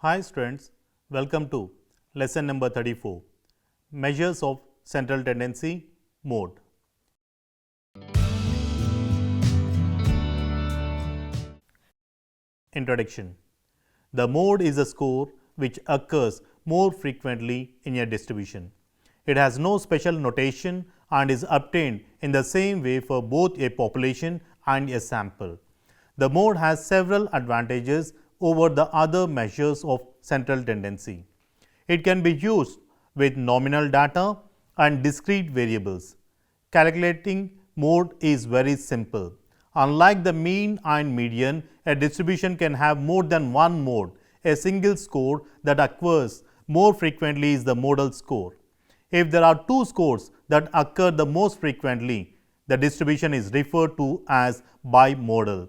Hi students, welcome to lesson number 34, Measures of Central Tendency Mode. Introduction. The mode is a score which occurs more frequently in a distribution. It has no special notation and is obtained in the same way for both a population and a sample. The mode has several advantages over the other measures of central tendency. It can be used with nominal data and discrete variables. Calculating mode is very simple. Unlike the mean and median, a distribution can have more than one mode. A single score that occurs more frequently is the modal score. If there are two scores that occur the most frequently, the distribution is referred to as bimodal.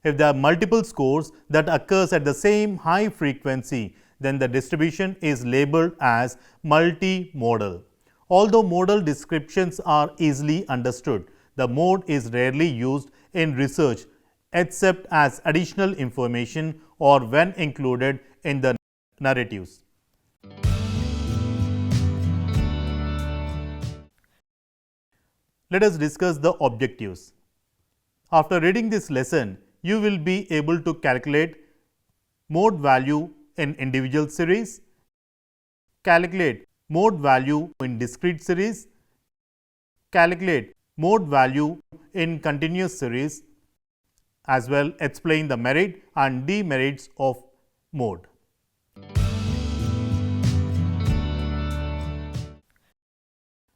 If there are multiple scores that occurs at the same high frequency, then the distribution is labeled as multimodal. Although modal descriptions are easily understood, the mode is rarely used in research except as additional information or when included in the narratives. Let us discuss the objectives. After reading this lesson, you will be able to calculate mode value in individual series, calculate mode value in discrete series, calculate mode value in continuous series, as well explain the merit and demerits of mode.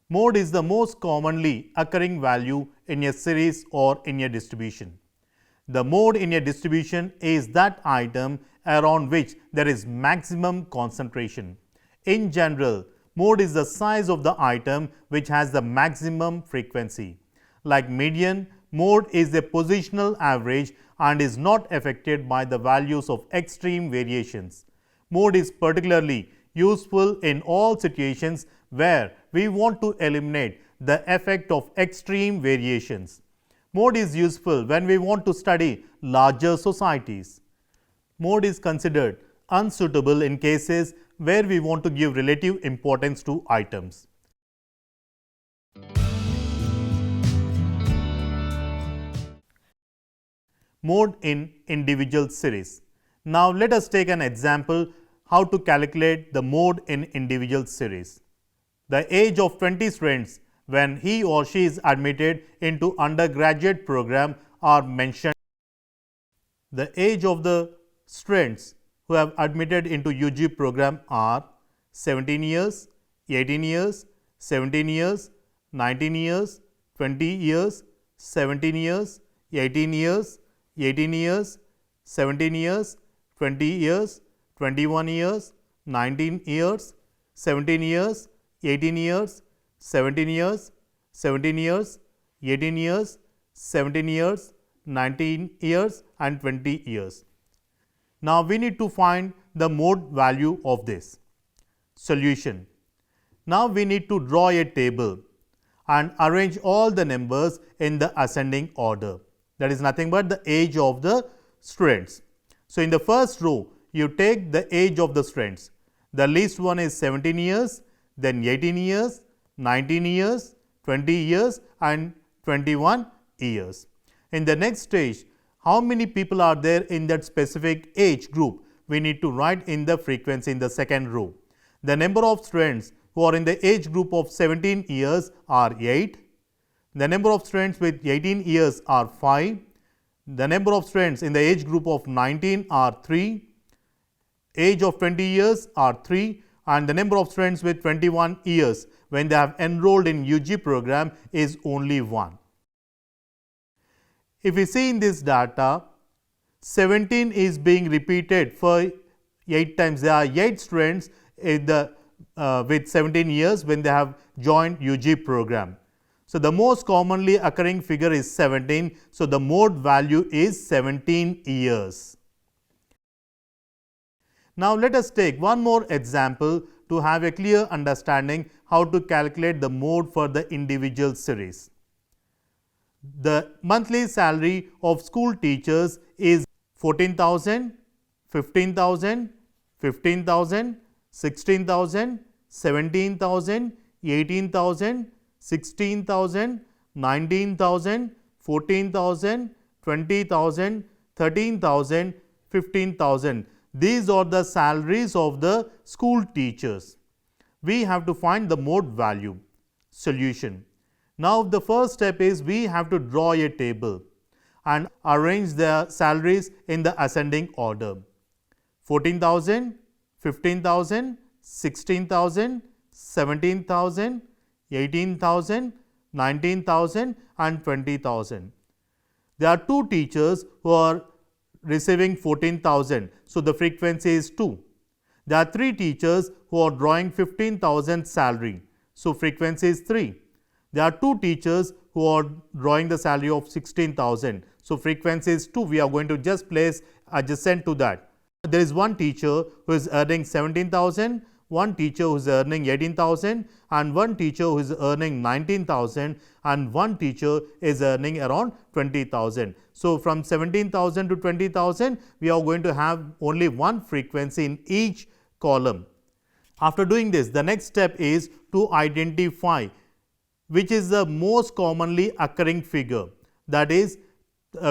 Mode is the most commonly occurring value in a series or in a distribution. The mode in a distribution is that item around which there is maximum concentration. In general, mode is the size of the item which has the maximum frequency. Like median, mode is a positional average and is not affected by the values of extreme variations. Mode is particularly useful in all situations where we want to eliminate the effect of extreme variations. Mode is useful when we want to study larger societies. Mode is considered unsuitable in cases where we want to give relative importance to items. Mode in individual series. Now let us take an example how to calculate the mode in individual series. The age of 20 students when he or she is admitted into undergraduate program are mentioned. The age of the students who have admitted into UG program are 17 years, 18 years, 17 years, 19 years, 20 years, 17 years, 18 years, 18 years, 17 years, 20 years, 21 years, 19 years, 17 years, 18 years, 17 years, 17 years, 18 years, 17 years, 19 years and 20 years. Now we need to find the mode value of this. Solution. Now we need to draw a table and arrange all the numbers in the ascending order. That is nothing but the age of the students. So in the first row, you take the age of the students. The least one is 17 years, then 18 years, 19 years, 20 years and 21 years. In the next stage, how many people are there in that specific age group? We need to write in the frequency in the second row. The number of students who are in the age group of 17 years are 8. The number of students with 18 years are 5. The number of students in the age group of 19 are 3. Age of 20 years are 3. And the number of students with 21 years when they have enrolled in UG program is only 1. If we see in this data, 17 is being repeated for 8 times. There are 8 students with 17 years when they have joined UG program. So the most commonly occurring figure is 17. So the mode value is 17 years. Now let us take one more example to have a clear understanding how to calculate the mode for the individual series. The monthly salary of school teachers is 14,000, 15,000, 15,000, 16,000, 17,000, 18,000, 16,000, 19,000, 14,000, 20,000, 13,000, 15,000. These are the salaries of the school teachers. We have to find the mode value. Solution. Now the first step is we have to draw a table and arrange the salaries in the ascending order. 14,000, 15,000, 16,000, 17,000, 18,000, 19,000 and 20,000. There are two teachers who are receiving 14,000. So, the frequency is 2. There are 3 teachers who are drawing 15,000 salary. So, frequency is 3. There are 2 teachers who are drawing the salary of 16,000. So, frequency is 2. We are going to just place adjacent to that. There is one teacher who is earning 17,000, one teacher who is earning 18,000 and one teacher who is earning 19,000 and one teacher is earning around 20,000. So, from 17,000 to 20,000 we are going to have only one frequency in each column. After doing this, the next step is to identify which is the most commonly occurring figure, that is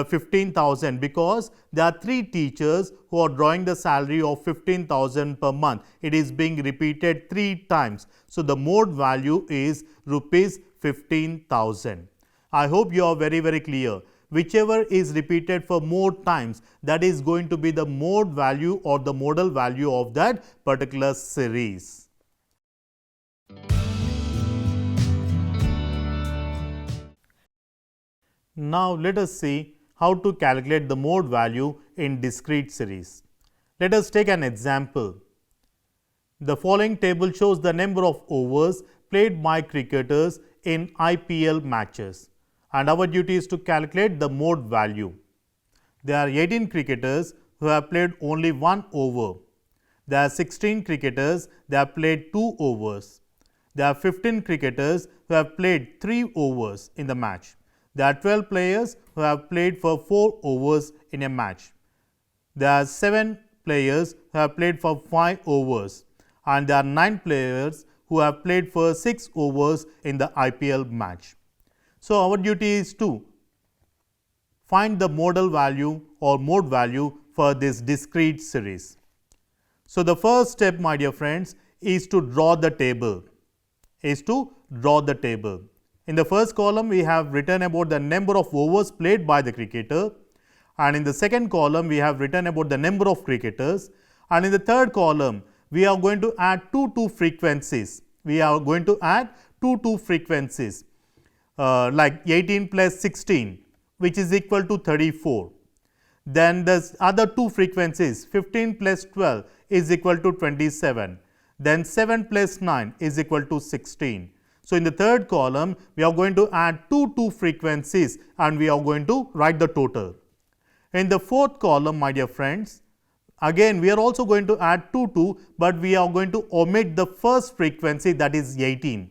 15,000, because there are 3 teachers who are drawing the salary of 15,000 per month. It is being repeated 3 times. So, the mode value is rupees 15,000. I hope you are very clear. Whichever is repeated for more times, that is going to be the mode value or the modal value of that particular series. Now, let us see how to calculate the mode value in discrete series. Let us take an example. The following table shows the number of overs played by cricketers in IPL matches, and our duty is to calculate the mode value. There are 18 cricketers who have played only 1 over. There are 16 cricketers that have played 2 overs. There are 15 cricketers who have played 3 overs in the match. There are 12 players who have played for 4 overs in a match. There are 7 players who have played for 5 overs and there are 9 players who have played for 6 overs in the IPL match. So, our duty is to find the modal value or mode value for this discrete series. So, the first step, my dear friends, is to draw the table. In the first column, we have written about the number of overs played by the cricketer, and in the second column, we have written about the number of cricketers, and in the third column, we are going to add two frequencies. Like 18 plus 16, which is equal to 34. Then the other 2 frequencies, 15 plus 12 is equal to 27. Then 7 plus 9 is equal to 16. So, in the third column, we are going to add two frequencies and we are going to write the total. In the fourth column, my dear friends, again we are also going to add two, but we are going to omit the first frequency, that is 18.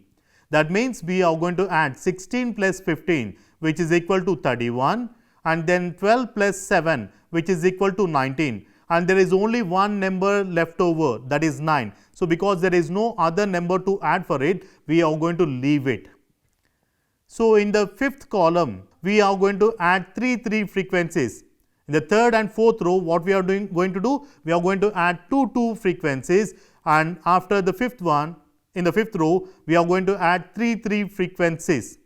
That means we are going to add 16 plus 15, which is equal to 31, and then 12 plus 7, which is equal to 19. And there is only one number left over, that is 9. So, because there is no other number to add for it, we are going to leave it. So, in the fifth column, we are going to add three frequencies. In the third and fourth row, what we are going to do? We are going to add two frequencies, and after the fifth one, in the fifth row, we are going to add three frequencies.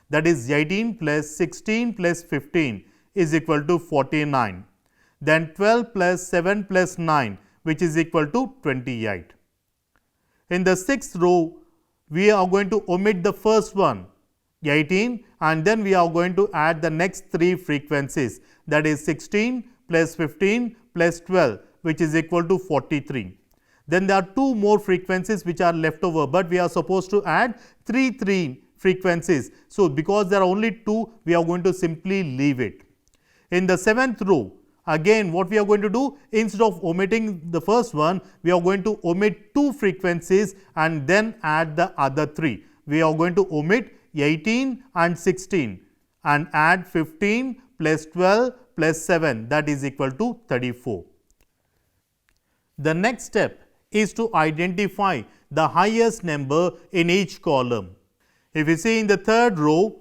That is 18 plus 16 plus 15 is equal to 49. Then 12 plus 7 plus 9, which is equal to 28. In the sixth row, we are going to omit the first one, 18, and then we are going to add the next 3 frequencies, that is 16 plus 15 plus 12, which is equal to 43. Then there are 2 more frequencies which are left over, but we are supposed to add 3 frequencies. So, because there are only 2, we are going to simply leave it. In the seventh row, again what we are going to do, instead of omitting the first one, we are going to omit 2 frequencies and then add the other 3. We are going to omit 18 and 16 and add 15 plus 12 plus 7, that is equal to 34. The next step is to identify the highest number in each column. If you see in the third row,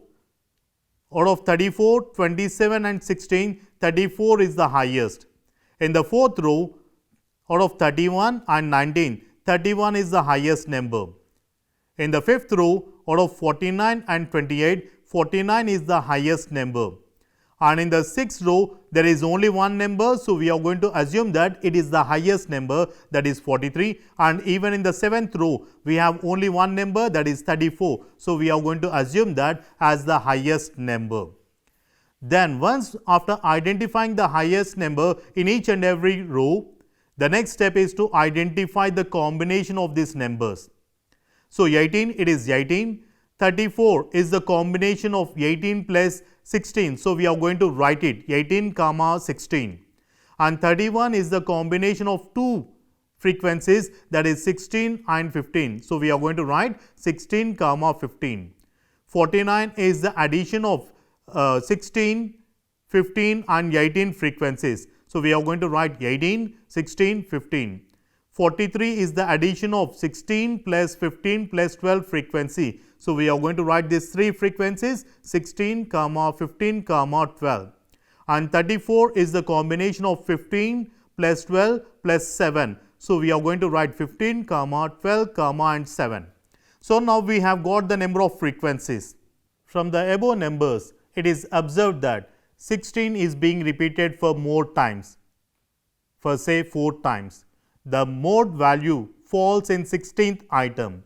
out of 34, 27 and 16, 34 is the highest. In the fourth row, out of 31 and 19, 31 is the highest number. In the fifth row, out of 49 and 28, 49 is the highest number. And in the sixth row, there is only one number, so we are going to assume that it is the highest number, that is 43. And even in the seventh row, we have only one number, that is 34. So we are going to assume that as the highest number. Then once after identifying the highest number in each and every row, the next step is to identify the combination of these numbers. So 18, it is 18. 34 is the combination of 18 plus 16. So we are going to write it 18 comma 16. And 31 is the combination of two frequencies, that is 16 and 15. So we are going to write 16 comma 15. 49 is the addition of 16, 15 and 18 frequencies. So we are going to write 18, 16, 15. 43 is the addition of 16 plus 15 plus 12 frequency. So we are going to write these three frequencies 16, 15, 12. And 34 is the combination of 15 plus 12 plus 7. So we are going to write 15, 12, and 7. So now we have got the number of frequencies. From the above numbers, it is observed that 16 is being repeated for more times, for say 4 times. The mode value falls in 16th item.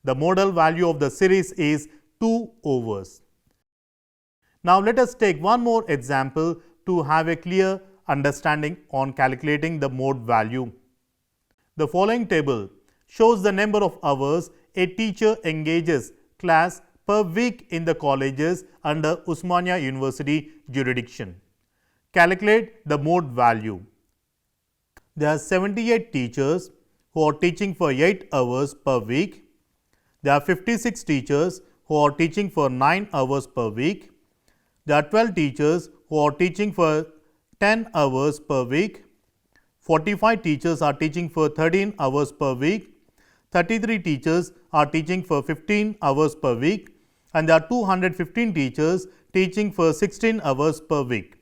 The modal value of the series is 2 overs. Now let us take one more example to have a clear understanding on calculating the mode value. The following table shows the number of hours a teacher engages class per week in the colleges under Osmania University jurisdiction. Calculate the mode value. There are 78 teachers who are teaching for 8 hours per week. There are 56 teachers who are teaching for 9 hours per week. There are 12 teachers who are teaching for 10 hours per week. 45 teachers are teaching for 13 hours per week. 33 teachers are teaching for 15 hours per week. And there are 215 teachers teaching for 16 hours per week.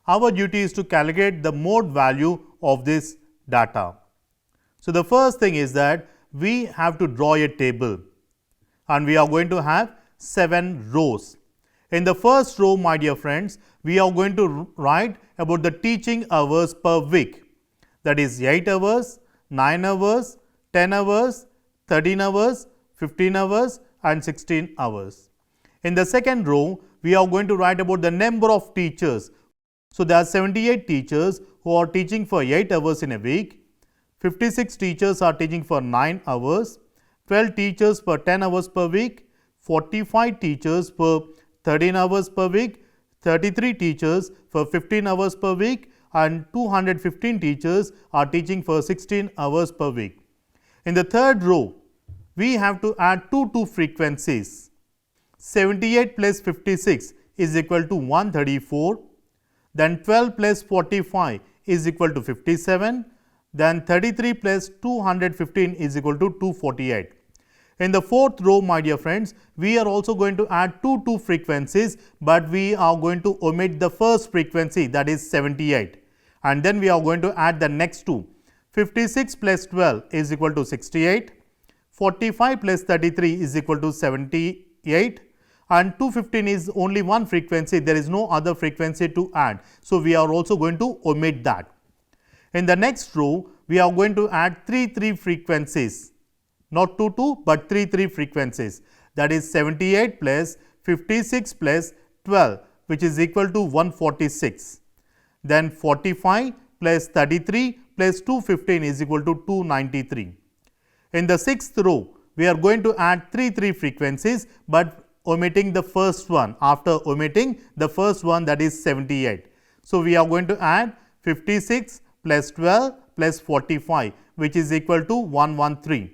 Our duty is to calculate the mode value of this data. So the first thing is that we have to draw a table, and we are going to have 7 rows. In the first row, my dear friends, we are going to write about the teaching hours per week, that is 8 hours, 9 hours, 10 hours, 13 hours, 15 hours and 16 hours. In the second row, we are going to write about the number of teachers. So there are 78 teachers who are teaching for 8 hours in a week, 56 teachers are teaching for 9 hours, 12 teachers for 10 hours per week, 45 teachers for 13 hours per week, 33 teachers for 15 hours per week and 215 teachers are teaching for 16 hours per week. In the third row, we have to add two frequencies. 78 plus 56 is equal to 134. Then 12 plus 45 is equal to 57. Then 33 plus 215 is equal to 248. In the fourth row, my dear friends, we are also going to add two frequencies, but we are going to omit the first frequency, that is 78. And then we are going to add the next two. 56 plus 12 is equal to 68. 45 plus 33 is equal to 78. And 215 is only one frequency, there is no other frequency to add. So we are also going to omit that. In the next row, we are going to add three frequencies, not two, but three frequencies, that is 78 plus 56 plus 12, which is equal to 146. Then 45 plus 33 plus 215 is equal to 293. In the sixth row, we are going to add three frequencies, but omitting the first one, after omitting the first one, that is 78. So we are going to add 56 plus 12 plus 45, which is equal to 113.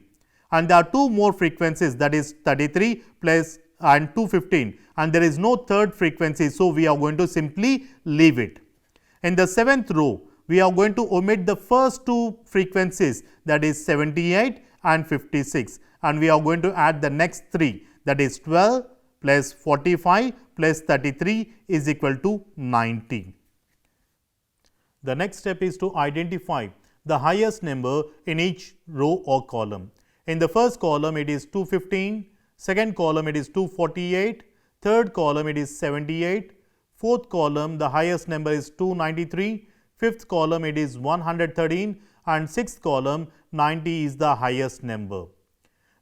And there are two more frequencies, that is 33 plus and 215, and there is no third frequency, so we are going to simply leave it. In the seventh row, we are going to omit the first two frequencies, that is 78 and 56, and we are going to add the next three, that is 12 plus 45 plus 33 is equal to 90. The next step is to identify the highest number in each row or column. In the first column it is 215, second column it is 248, third column it is 78, fourth column the highest number is 293, fifth column it is 113, and sixth column 90 is the highest number.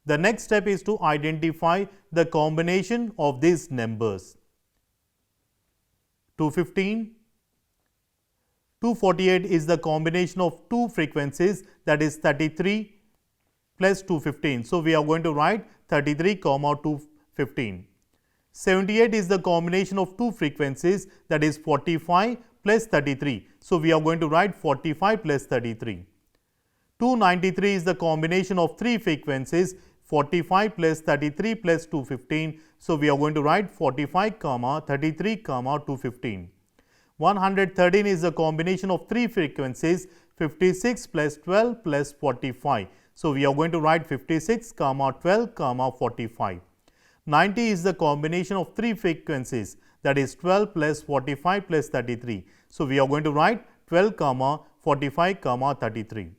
The next step is to identify the combination of these numbers. 215, 248 is the combination of two frequencies, that is 33 plus 215. So, we are going to write 33 comma 215. 78 is the combination of two frequencies, that is 45 plus 33. So, we are going to write 45 plus 33. 293 is the combination of three frequencies, 45 plus 33 plus 215. So, we are going to write 45 comma 33 comma 215. 113 is the combination of three frequencies, 56 plus 12 plus 45. So, we are going to write 56 comma 12 comma 45. 90 is the combination of three frequencies, that is 12 plus 45 plus 33. So, we are going to write 12 comma 45 comma 33.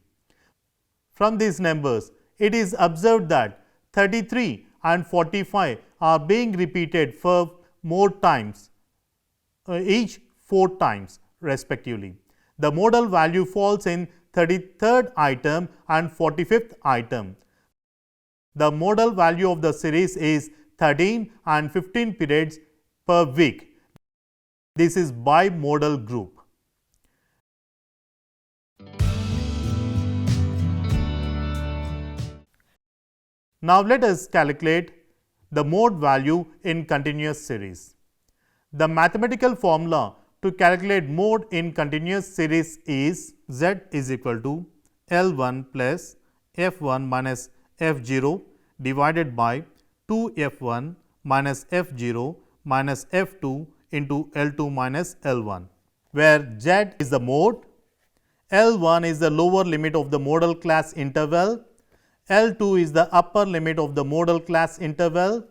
From these numbers, it is observed that 33 and 45 are being repeated for more times, each 4 times respectively. The modal value falls in 33rd item and 45th item. The modal value of the series is 13 and 15 periods per week. This is bimodal group. Now, let us calculate the mode value in continuous series. The mathematical formula to calculate mode in continuous series is Z is equal to L1 plus F1 minus F0 divided by 2F1 minus F0 minus F2 into L2 minus L1, where Z is the mode, L1 is the lower limit of the modal class interval, L2 is the upper limit of the modal class interval,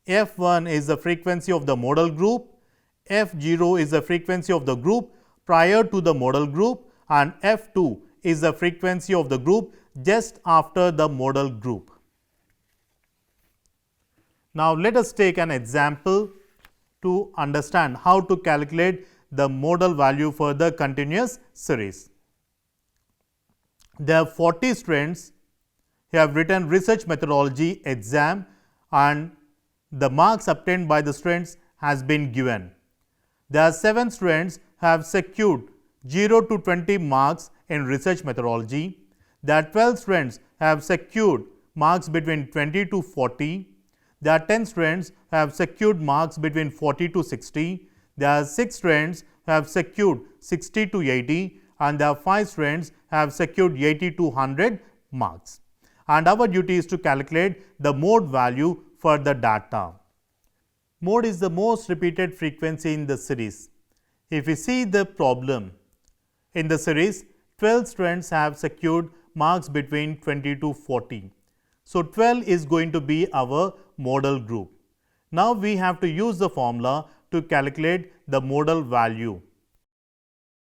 F1 is the frequency of the modal group, F0 is the frequency of the group prior to the modal group, and F2 is the frequency of the group just after the modal group. Now, let us take an example to understand how to calculate the modal value for the continuous series. There are 40 students who have written research methodology exam, and the marks obtained by the students has been given. There are 7 students who have secured 0 to 20 marks in research methodology. There are 12 students who have secured marks between 20 to 40. There are 10 students who have secured marks between 40 to 60. There are 6 students who have secured 60 to 80, and there are 5 students who have secured 80 to 100 marks. And our duty is to calculate the mode value for the data. Mode is the most repeated frequency in the series. If we see the problem, in the series 12 students have secured marks between 20 to 40. So, 12 is going to be our modal group. Now, we have to use the formula to calculate the modal value.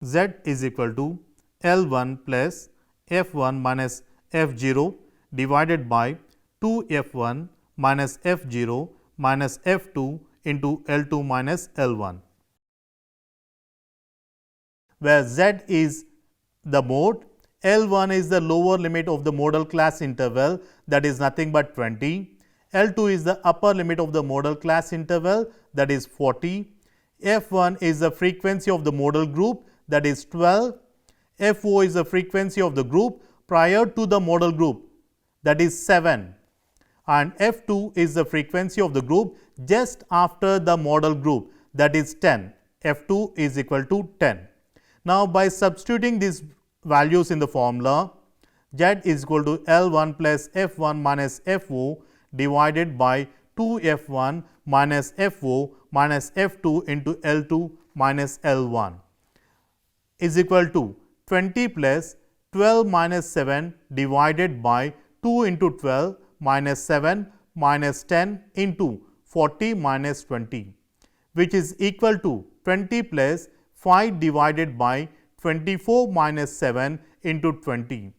Z is equal to L1 plus F1 minus F0 divided by 2F1 minus F0 minus F2 into L2 minus L1, where Z is the mode, L1 is the lower limit of the modal class interval, that is nothing but 20, L2 is the upper limit of the modal class interval, that is 40, F1 is the frequency of the modal group, that is 12, FO is the frequency of the group prior to the modal group, that is 7, and F2 is the frequency of the group just after the modal group, that is 10. F2 is equal to 10. Now, by substituting these values in the formula, Z is equal to L1 plus F1 minus FO divided by 2F1 minus FO minus F2 into L2 minus L1 is equal to 20 plus 12 minus 7 divided by 2 into 12 minus 7 minus 10 into 40 minus 20, which is equal to 20 plus 5 divided by 24 minus 7 into 20,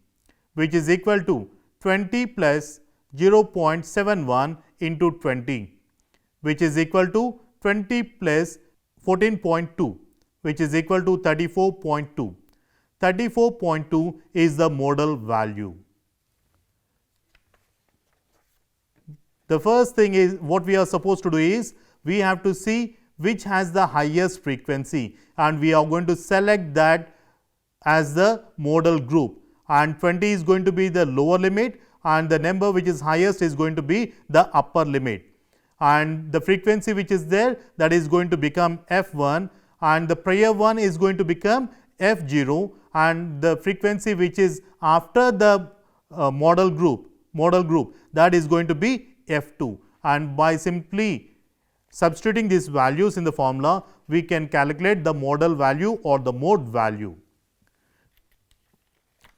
which is equal to 20 plus 0.71 into 20, which is equal to 20 plus 14.2, which is equal to 34.2. 34.2 is the modal value. The first thing is what we are supposed to do is we have to see which has the highest frequency, and we are going to select that as the modal group, and 20 is going to be the lower limit and the number which is highest is going to be the upper limit, and the frequency which is there, that is going to become F1, and the prior one is going to become F0, and the frequency which is after the modal group that is going to be F2, and by simply substituting these values in the formula, we can calculate the modal value or the mode value.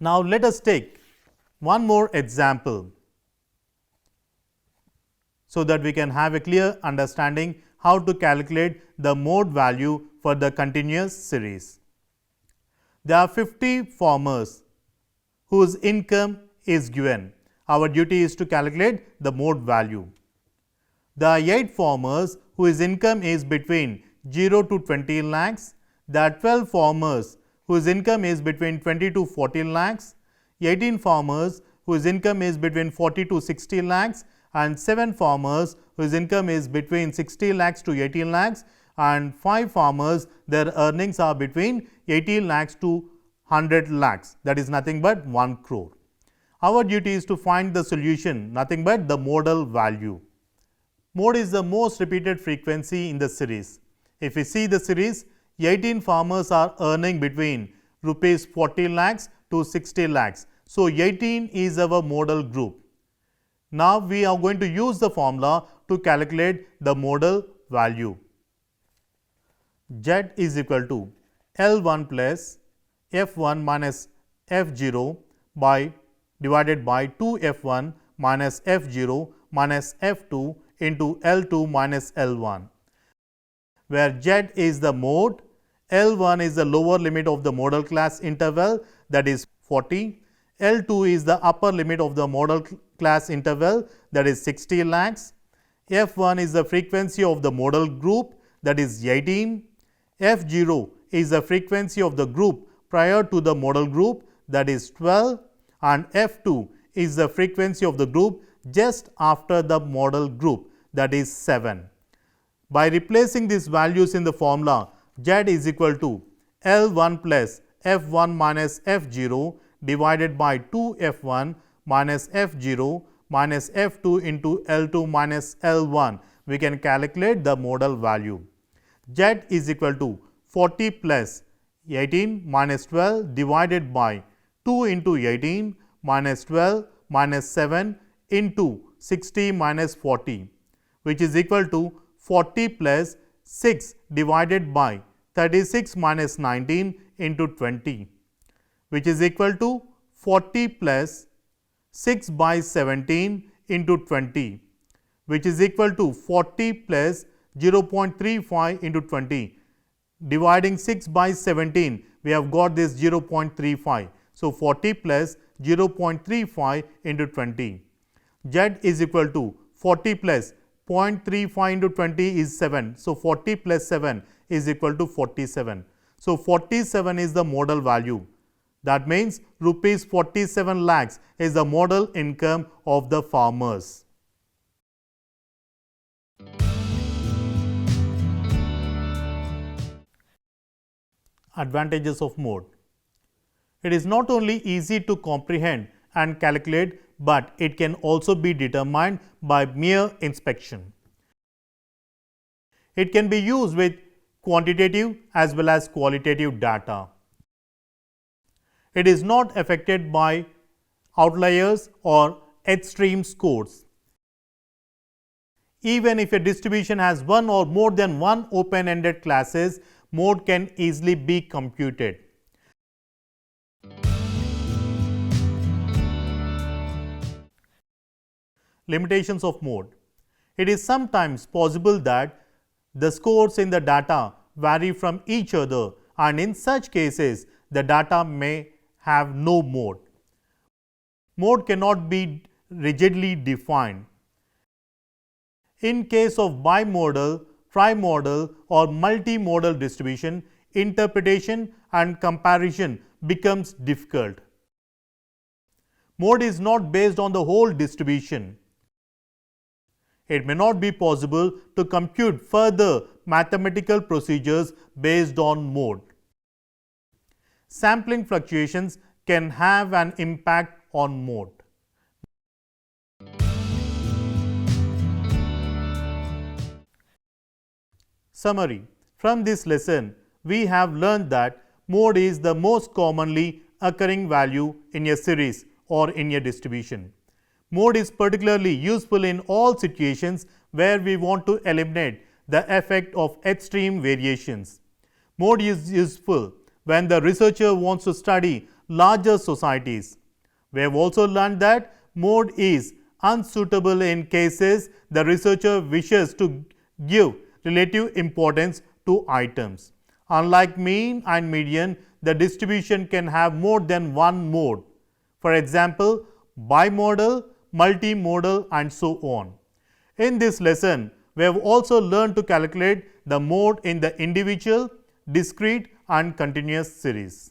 Now, let us take one more example so that we can have a clear understanding how to calculate the mode value for the continuous series. There are 50 farmers whose income is given. Our duty is to calculate the mode value. There are 8 farmers whose income is between 0 to 20 lakhs. There are 12 farmers whose income is between 20 to 40 lakhs, 18 farmers whose income is between 40 to 60 lakhs, and 7 farmers whose income is between 60 lakhs to 18 lakhs, and 5 farmers their earnings are between 18 lakhs to 100 lakhs, that is nothing but 1 crore. Our duty is to find the solution, nothing but the modal value. Mode is the most repeated frequency in the series. If we see the series, 18 farmers are earning between rupees 40 lakhs to 60 lakhs. So, 18 is our modal group. Now, we are going to use the formula to calculate the modal value. Z is equal to L1 plus F1 minus F0 divided by 2F1 minus F0 minus F2 into L2 minus L1, where Z is the mode, L1 is the lower limit of the modal class interval, that is 40, L2 is the upper limit of the modal class interval, that is 60 lakhs, F1 is the frequency of the modal group, that is 18, F0 is the frequency of the group prior to the modal group, that is 12, and F2 is the frequency of the group just after the modal group, that is 7. By replacing these values in the formula, Z is equal to L1 plus F1 minus F0 divided by 2F1 minus F0 minus F2 into L2 minus L1. We can calculate the modal value. Z is equal to 40 plus 18 minus 12 divided by 2 into 18 minus 12 minus 7 into 60 minus 40, which is equal to 40 plus 6 divided by 36 minus 19 into 20, which is equal to 40 plus 6 by 17 into 20, which is equal to 40 plus 0.35 into 20. Dividing 6 by 17, we have got this 0.35. So, 40 plus 0.35 into 20. Z is equal to 40 plus 0.35 into 20 is 7. So, 40 plus 7 is equal to 47. So, 47 is the modal value. That means rupees 47 lakhs is the modal income of the farmers. Advantages of mode. It is not only easy to comprehend and calculate, but it can also be determined by mere inspection. It can be used with quantitative as well as qualitative data. It is not affected by outliers or extreme scores. Even if a distribution has one or more than one open-ended classes, mode can easily be computed. Limitations of mode. It is sometimes possible that the scores in the data vary from each other, and in such cases the data may have no mode. Mode cannot be rigidly defined. In case of bimodal, trimodal or multimodal distribution, interpretation and comparison becomes difficult. Mode is not based on the whole distribution. It may not be possible to compute further mathematical procedures based on mode. Sampling fluctuations can have an impact on mode. Summary. From this lesson, we have learned that mode is the most commonly occurring value in a series or in a distribution. Mode is particularly useful in all situations where we want to eliminate the effect of extreme variations. Mode is useful when the researcher wants to study larger societies. We have also learned that mode is unsuitable in cases the researcher wishes to give relative importance to items. Unlike mean and median, the distribution can have more than one mode. For example, bimodal, multimodal and so on. In this lesson, we have also learned to calculate the mode in the individual, discrete and continuous series.